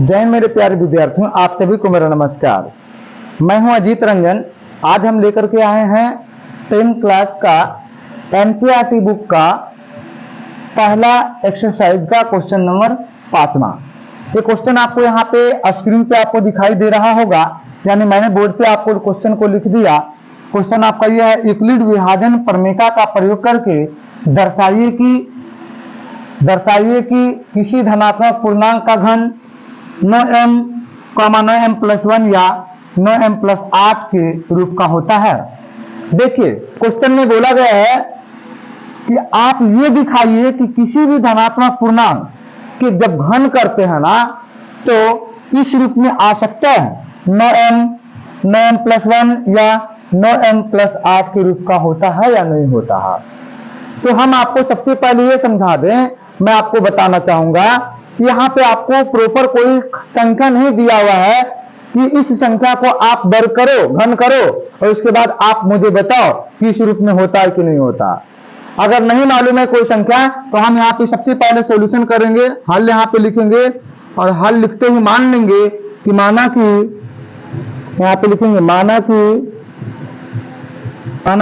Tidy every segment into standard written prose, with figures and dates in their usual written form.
जय मेरे प्यारे विद्यार्थियों, आप सभी को मेरा नमस्कार। मैं हूं अजीत रंजन। आज हम लेकर के आए हैं 10th क्लास का एनसीईआरटी बुक का पहला एक्सरसाइज का क्वेश्चन नंबर 5वां। ये क्वेश्चन आपको यहाँ पे स्क्रीन पे आपको दिखाई दे रहा होगा, यानी मैंने बोर्ड पे आपको क्वेश्चन को लिख दिया। क्वेश्चन आपका यह है, यूक्लिड विभाजन प्रमेय का प्रयोग करके दर्शाइए कि किसी धनात्मक पूर्णांक का घन 9m, 9m+1 या 9m+8 के रूप का होता है। देखिए क्वेश्चन में बोला गया है कि आप ये दिखाइए कि किसी भी धनात्मक पूर्णांक के जब घन करते हैं ना तो इस रूप में आ सकता है 9m, 9m+1 या 9m+8 के रूप का होता है या नहीं होता है। तो हम आपको सबसे पहले ये समझा दें, मैं आपको बताना चाहूंगा कि यहाँ पे आपको प्रॉपर कोई संख्या नहीं दिया हुआ है कि इस संख्या को आप वर्ग करो, घन करो और उसके बाद आप मुझे बताओ कि इस रूप में होता है कि नहीं होता। अगर नहीं मालूम है कोई संख्या तो हम यहाँ पे सबसे पहले सॉल्यूशन करेंगे, हल यहाँ पे लिखेंगे और हल लिखते ही मान लेंगे कि माना कि यहाँ पे लिखेंगे माना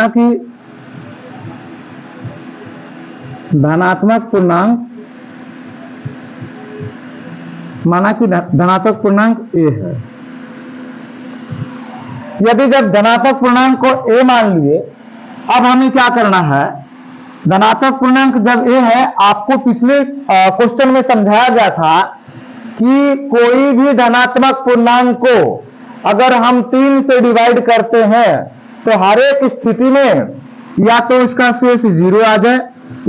कि धनात्मक पूर्णांक a है। यदि जब धनात्मक पूर्णांक को a मान लिए, अब हमें क्या करना है, धनात्मक पूर्णांक जब a है, आपको पिछले क्वेश्चन में समझाया गया था कि कोई भी धनात्मक पूर्णांक को अगर हम 3 से डिवाइड करते हैं तो हर एक स्थिति में या तो इसका शेष 0 आ जाए,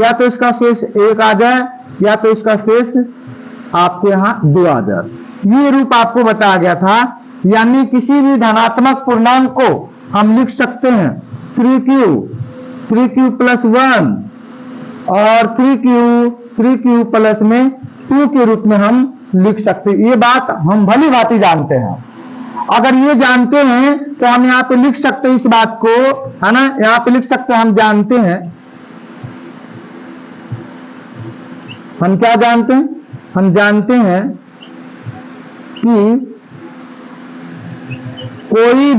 या तो इसका शेष 1 आ जाए, या तो इसका शेष आपके यहाँ 2 आ जाए। ये रूप आपको बताया गया था। यानी किसी भी धनात्मक पूर्णांक को हम लिख सकते हैं 3q + 1 और 3q प्लस में 2 के रूप में हम लिख सकते हैं। ये बात हम भली भांति जानते हैं। अगर ये जानते हैं तो हम यहाँ पे लिख सकते हैं इस बात को, है ना, यहाँ पे लिख सकते हैं, हम जानते हैं, हम क्या जानते हैं, हम जानते हैं कि कोई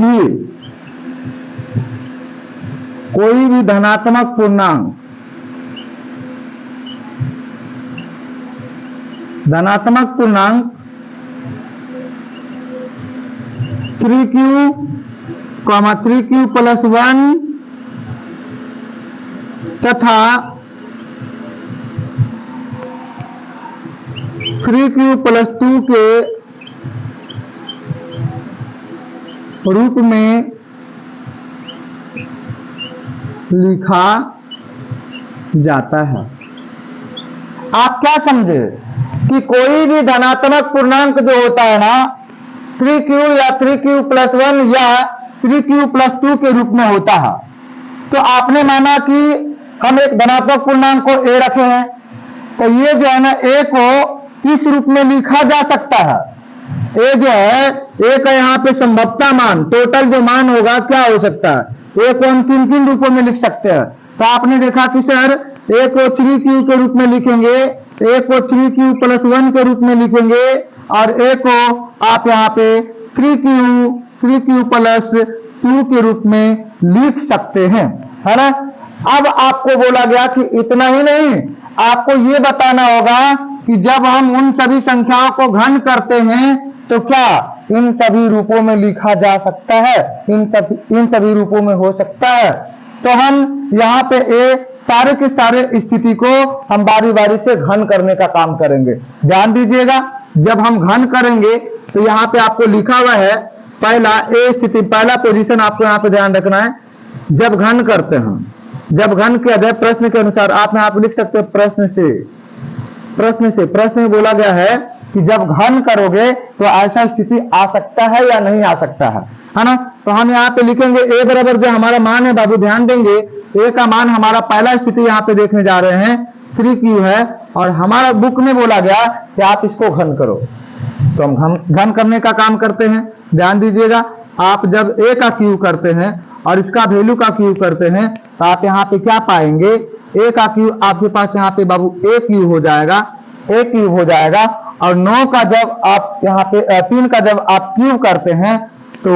भी धनात्मक पूर्णांक 3q + 1 तथा 3q + 2 के रूप में लिखा जाता है। आप क्या समझे कि कोई भी धनात्मक पूर्णांक जो होता है ना 3q या 3q + 1 या 3q + 2 के रूप में होता है। तो आपने माना कि हम एक धनात्मक पूर्णांक को a रखे हैं, तो ये जो है ना a को किस रूप में लिखा जा सकता है। a जो है a का यहाँ पे संभवतः मान, टोटल जो मान होगा क्या हो सकता है, a को हम किन किन रूपों में लिख सकते हैं। तो आपने देखा कि सर a को 3q के रूप में लिखेंगे, a को 3q + 1 के रूप में लिखेंगे और a को आप यहाँ पे 3q + 2 के रूप में लिख सकते हैं, है ना। अब आपको बोला गया कि इतना ही नहीं, आपको ये बताना होगा कि जब हम उन सभी संख्याओं को घन करते हैं तो क्या इन सभी रूपों में लिखा जा सकता है, इन सभी रूपों में हो सकता है। तो हम यहाँ पे सारे के सारे स्थिति को हम बारी बारी से घन करने का काम करेंगे। ध्यान दीजिएगा, जब हम घन करेंगे तो यहाँ पे आपको लिखा हुआ है पहला ए स्थिति, पहला पोजीशन आपको यहाँ पे ध्यान रखना है। जब घन करते हैं, जब घन किया जाए प्रश्न के अनुसार, आप यहाँ पे लिख सकते हैं प्रश्न में बोला गया है कि जब घन करोगे तो ऐसा स्थिति आ सकता है या नहीं आ सकता है ना। तो हम यहाँ पे लिखेंगे a बराबर जो हमारा मान है, बाबू ध्यान देंगे, a का मान हमारा पहला स्थिति यहाँ पे देखने जा रहे हैं 3q है और हमारा बुक में बोला गया कि आप इसको घन करो। तो हम घन करने का काम करते हैं। ध्यान दीजिएगा, आप जब a का q करते हैं और इसका वैल्यू का q करते हैं तो आप यहाँ पे क्या पाएंगे, a का q आपके पास यहाँ पे बाबू a क्यूब हो जाएगा और 9 का जब आप यहाँ पे 3 का जब आप क्यूब करते हैं तो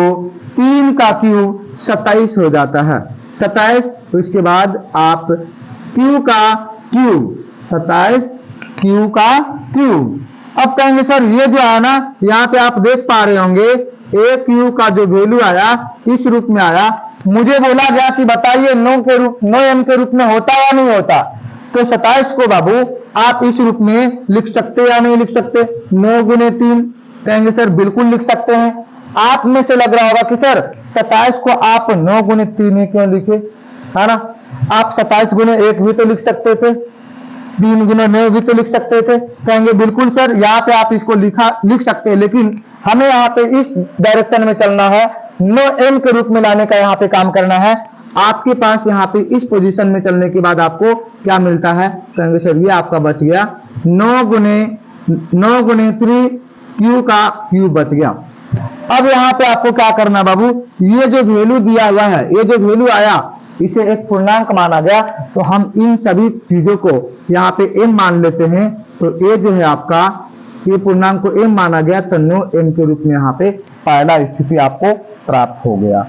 3 का क्यूब 27 हो जाता है, 27। उसके बाद आप क्यू का क्यूब 27 क्यू का क्यूब। अब कहेंगे सर ये जो है ना, यहाँ पे आप देख पा रहे होंगे ए क्यू का जो वैल्यू आया इस रूप में आया। मुझे बोला गया कि बताइए 9 एम के रूप में होता या नहीं होता, तो 27 को बाबू आप इस रूप में लिख सकते या नहीं लिख सकते? 9 गुने 3 कहेंगे सर बिल्कुल लिख सकते हैं। आप में से लग रहा होगा कि सर 27 को आप 9 गुने 3 ही क्यों लिखे, है ना? आप 27 गुने 1 भी तो लिख सकते थे, 3 गुना 9 भी तो लिख सकते थे। कहेंगे बिल्कुल सर यहाँ पे आप इसको लिख सकते हैं, लेकिन हमें यहाँ पे इस डायरेक्शन में चलना है, 9m के रूप में लाने का यहाँ पे काम करना है। आपके पास यहाँ पे इस पोजीशन में चलने के बाद आपको क्या मिलता है? कहेंगे सर ये आपका बच गया 9 गुने 3 क्यू का क्यूब बच गया। अब यहाँ पे आपको क्या करना बाबू, ये जो वैल्यू दिया हुआ है, ये जो वैल्यू आया इसे एक पूर्णांक माना गया, तो हम इन सभी चीजों को यहाँ पे m मान लेते हैं। तो ये जो है आपका ये पूर्णांक को m माना गया, तो 9m के रूप में यहाँ पे पहला स्थिति आपको प्राप्त हो गया।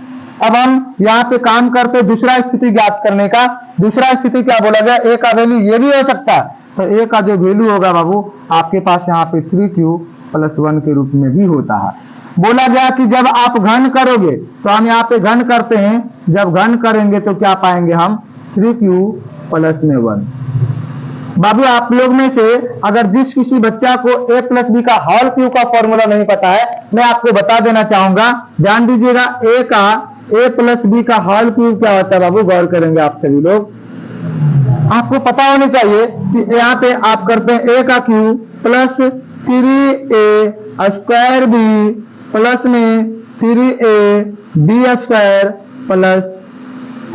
अब हम यहाँ पे काम करते दूसरा स्थिति ज्ञात करने का। दूसरा स्थिति क्या बोला गया? a का वैल्यू ये भी हो सकता है, तो a का जो वैल्यू होगा बाबू आपके पास यहाँ पे 3q + 1 के रूप में भी होता है। बोला गया कि जब आप घन करोगे, तो हम यहाँ पे घन करते हैं, जब घन करेंगे तो क्या पाएंगे हम? 3q + 1। बाबू आप लोग में से अगर जिस किसी बच्चा को a + b का होल क्यूब का फॉर्मूला नहीं पता है, मैं आपको बता देना चाहूंगा। ध्यान दीजिएगा, a + b का होल क्यूब क्या होता है बाबू, गौर करेंगे आप सभी लोग। आपको पता होना चाहिए कि यहाँ पे आप करते हैं a का cube plus 3a square b plus में 3ab स्क्वायर प्लस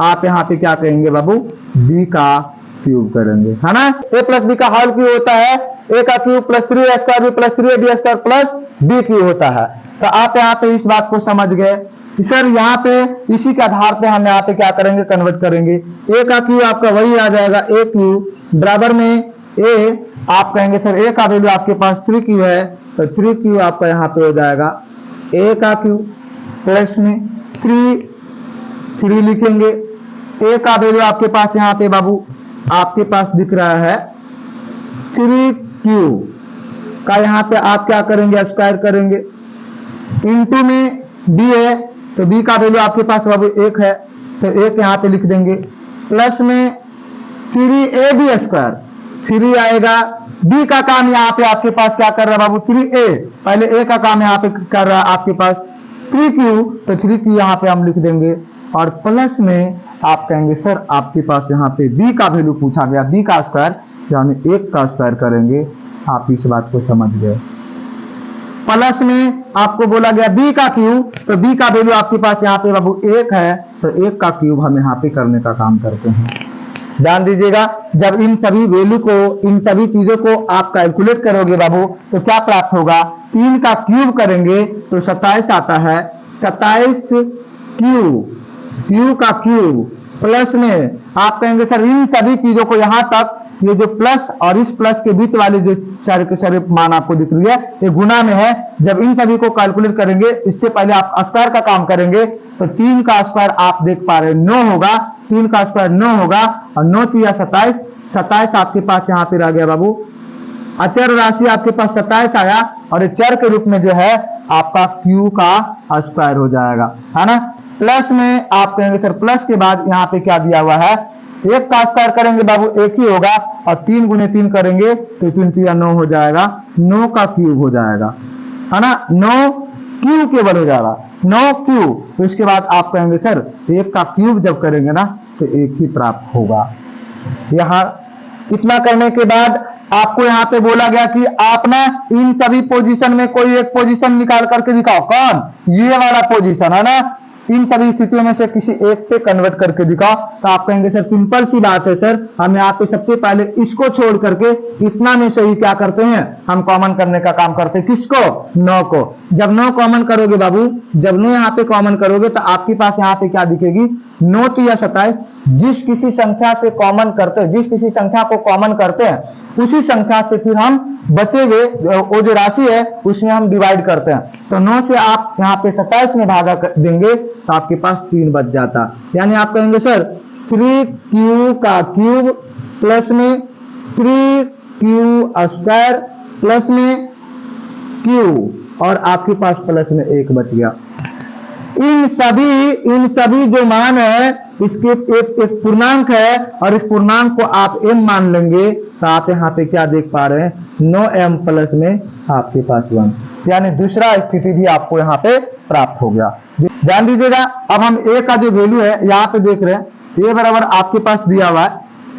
आप यहाँ पे क्या कहेंगे बाबू, b का क्यूब करेंगे, है ना? a + b का होल क्यूब होता है a का cube plus 3a square b plus 3ab square plus b cube होता है। तो आप यहाँ पे इस बात को समझ गए सर। यहाँ पे इसी के आधार पे हम यहाँ पे क्या करेंगे, कन्वर्ट करेंगे। a का क्यूब आपका वही आ जाएगा a क्यूब बराबर में a, आप कहेंगे सर a का वैल्यू आपके पास 3q है, तो 3q आपका यहाँ पे हो जाएगा a का क्यूब प्लस में 3 लिखेंगे। a का वैल्यू आपके पास यहाँ पे बाबू आपके पास दिख रहा है 3q का, यहाँ पे आप क्या करेंगे, स्क्वायर करेंगे, इंटू में b है, तो b का वैल्यू आपके पास बाबू 1 है, तो 1 यहाँ पे लिख देंगे, प्लस में 3ab स्क्वायर, 3 आएगा। b का काम यहाँ पे आपके पास क्या कर रहा है बाबू, 3a, पहले a का काम यहाँ पे कर रहा है आपके पास 3q, तो 3q यहाँ पे हम लिख देंगे, और प्लस में आप कहेंगे सर आपके पास यहाँ पे b का वैल्यू पूछा गया, b का स्क्वायर, यानी 1 का स्क्वायर करेंगे। आप इस बात को समझ गए। प्लस में आपको बोला गया b का क्यूब, तो b का वैल्यू आपके पास यहाँ पे बाबू 1 है, तो 1 का क्यूब हम यहाँ पे करने का काम करते हैं। ध्यान दीजिएगा, जब इन सभी वैल्यू को, इन सभी चीजों को आप कैलकुलेट करोगे बाबू, तो क्या प्राप्त होगा? 3 का क्यूब करेंगे तो 27 आता है, 27 क्यू का क्यूब प्लस में आप कहेंगे सर इन सभी चीजों को यहाँ तक, ये जो प्लस और इस प्लस के बीच वाली जो सारे के सारे मान आपको दिख रही है, ये गुना में है। जब इन सभी को कैलकुलेट करेंगे, इससे पहले आप स्क्वायर का काम करेंगे, तो 3 का स्क्वायर आप देख पा रहे हैं 9 होगा, 3 का स्क्वायर 9 होगा, और 9 3 27, 27 आपके पास यहाँ पे आ गया बाबू, अचर राशि आपके पास 27 आया, और चर के रूप में जो है आपका क्यू का स्क्वायर हो जाएगा, है ना? प्लस में आप कहेंगे सर प्लस के बाद यहाँ पे क्या दिया हुआ है, 1 का स्क्वायर करेंगे बाबू 1 ही होगा, और 3 गुने 3 करेंगे तो 3 3 9 हो जाएगा, 9 का क्यूब हो जाएगा, है ना? 9 क्यूब केवल हो जाएगा, 9 क्यूब। तो इसके बाद आप कहेंगे सर 1 का क्यूब जब करेंगे ना तो 1 ही प्राप्त होगा। यहाँ इतना करने के बाद आपको यहाँ पे बोला गया कि आप ना इन सभी पोजीशन में कोई एक पोजीशन निकाल करके दिखाओ। कौन? ये वाला पोजीशन, है ना? इन सभी स्थितियों में से किसी एक पे कन्वर्ट करके दिखाओ। तो आप कहेंगे सर सिंपल सी बात है सर, हम यहाँ पे सबसे पहले इसको छोड़ करके इतना में से ही क्या करते हैं, हम कॉमन करने का काम करते हैं। किसको? 9 को। जब 9 कॉमन करोगे बाबू, जब 9 यहाँ पे कॉमन करोगे तो आपके पास यहाँ पे क्या दिखेगी, 9 3 27, जिस किसी संख्या से कॉमन करते हैं, जिस किसी संख्या को कॉमन करते हैं उसी संख्या से फिर हम बचे हुए वो जो राशि है उसमें हम डिवाइड करते हैं। तो 9 से आप यहाँ पे 27 में भागा देंगे तो आपके पास 3 बच जाता। यानी आप कहेंगे सर 3q का क्यूब प्लस में 3q स्क्वायर प्लस में q और आपके पास प्लस में 1 बच गया। इन सभी जो मान है इसके एक पूर्णांक है और इस पूर्णांक को आप m मान लेंगे तो आप यहाँ पे क्या देख पा रहे हैं 9m प्लस में आपके पास 1, यानी दूसरा स्थिति भी आपको यहाँ पे प्राप्त हो गया। ध्यान दीजिएगा, अब हम a का जो वैल्यू है यहाँ पे देख रहे हैं a बराबर आपके पास दिया हुआ है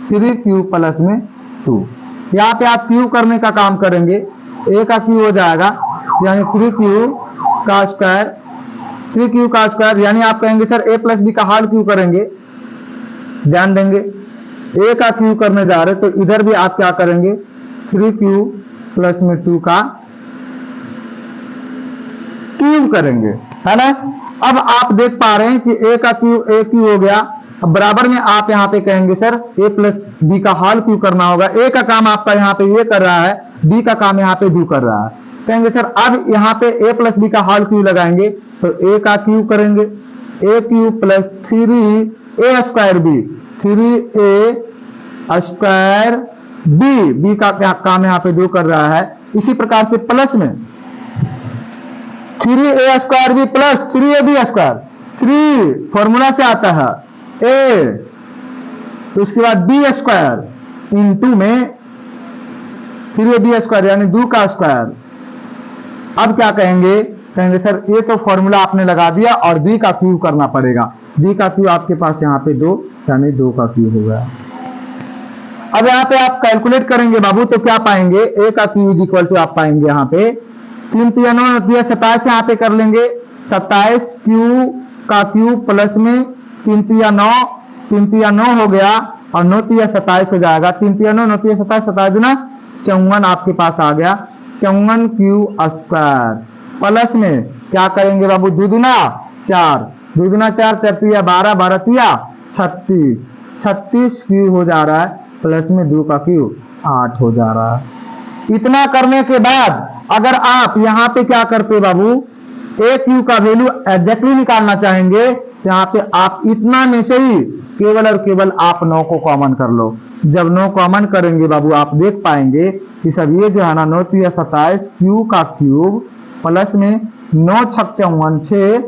3q प्लस में 2। यहाँ पे आप q करने का काम करेंगे, a का q हो जाएगा यानी 3q का स्क्वायर यानी आप कहेंगे सर a प्लस बी का हाल क्यों करेंगे। ध्यान देंगे a का क्यू करने जा रहे तो इधर भी आप क्या करेंगे 3q प्लस में 2 का क्यूब करेंगे, है ना। अब आप देख पा रहे हैं कि a का क्यू हो गया। अब बराबर में आप यहाँ पे कहेंगे सर a प्लस बी का हाल क्यों करना होगा। a का काम आपका यहाँ पे ये कर रहा है, b का काम यहाँ पे 2 कर रहा है। कहेंगे सर अब यहाँ पे a प्लस बी का हाल क्यों लगाएंगे तो a का क्यू करेंगे a cube plus 3a square b 3a square b का काम यहाँ पे 2 कर रहा है। इसी प्रकार से प्लस में 3a square b plus 3ab square, 3 formula से आता है a तो उसके बाद b स्क्वायर इंटू में 3ab स्क्वायर यानी 2 का स्क्वायर। अब क्या कहेंगे सर ये तो फॉर्मूला आपने लगा दिया और b का क्यूब करना पड़ेगा। b का क्यूब आपके पास यहाँ पे 2 यानी 2 का क्यूब हो गया। अब यहाँ पे आप कैलकुलेट करेंगे बाबू तो क्या पाएंगे a का क्यूब इक्वल टू आप पाएंगे यहाँ पे 3 3 9 27 यहाँ पे कर लेंगे 27 क्यू का क्यूब प्लस में 3 3 9 हो गया और 9 3 27 हो जाएगा। 3 3 9 9 3 27 27 गुना 54 आपके पास आ गया। 54 क्यू स्क्वायर प्लस में क्या करेंगे बाबू 2 दूना 4 2 दूना 4 4 तिया 12 12 तिया 36 क्यू हो जा रहा है प्लस में 2 का क्यू 8 हो जा रहा है। इतना करने के बाद अगर आप यहाँ पे क्या करते बाबू ए क्यू का वैल्यू एग्जैक्टली निकालना चाहेंगे तो यहाँ पे आप इतना में से ही केवल और केवल आप 9 को कॉमन कर लो। जब 9 कॉमन करेंगे बाबू आप देख पाएंगे कि सब ये जो है ना 9 3 27 क्यू का क्यूब प्लस में 9 6 6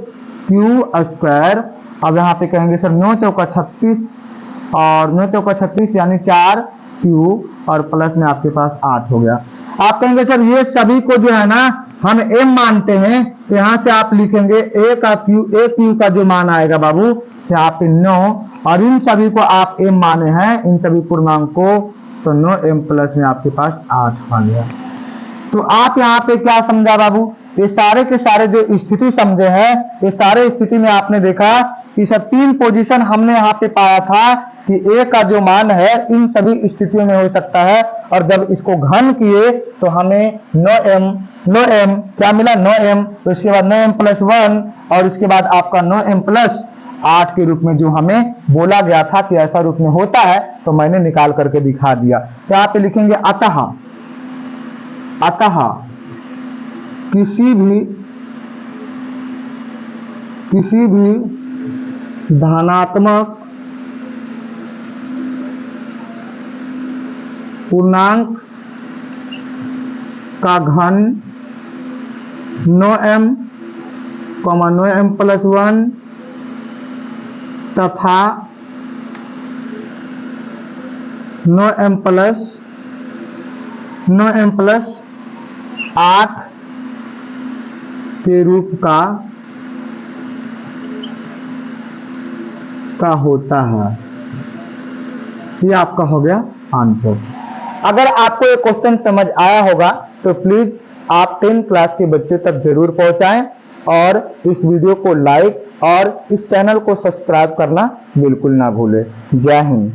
क्यू स्क्वायर। अब यहाँ पे कहेंगे सर 9 चौका 36 और 9 चौका 36 यानी 4 क्यूब और प्लस में आपके पास 8 हो गया। आप कहेंगे सर ये सभी को जो है ना हम m मानते हैं तो यहाँ से आप लिखेंगे a क्यू का जो मान आएगा बाबू यहाँ पे 9 और इन सभी को आप m माने हैं इन सभी पूर्णांक को तो 9m प्लस में आपके पास 8 आ गया। तो आप यहाँ पे क्या समझा बाबू ये सारे के सारे जो स्थिति समझे हैं ये सारे स्थिति में आपने देखा कि सब 3 पोजीशन हमने यहाँ पे पाया था कि a का जो मान है इन सभी स्थितियों में हो सकता है और जब इसको घन किए तो हमें 9m क्या मिला 9m तो इसके बाद 9m प्लस 1 और उसके बाद आपका 9m प्लस 8 के रूप में जो हमें बोला गया था कि ऐसा रूप में होता है तो मैंने निकाल करके दिखा दिया। तो यहाँ पे लिखेंगे अतः किसी भी धनात्मक पूर्णांक का घन 9m 9m प्लस 1 तथा 9m प्लस 8 के रूप का होता है। ये आपका हो गया आंसर। अगर आपको ये क्वेश्चन समझ आया होगा तो प्लीज आप 10 क्लास के बच्चे तक जरूर पहुंचाएं और इस वीडियो को लाइक और इस चैनल को सब्सक्राइब करना बिल्कुल ना भूलें। जय हिंद।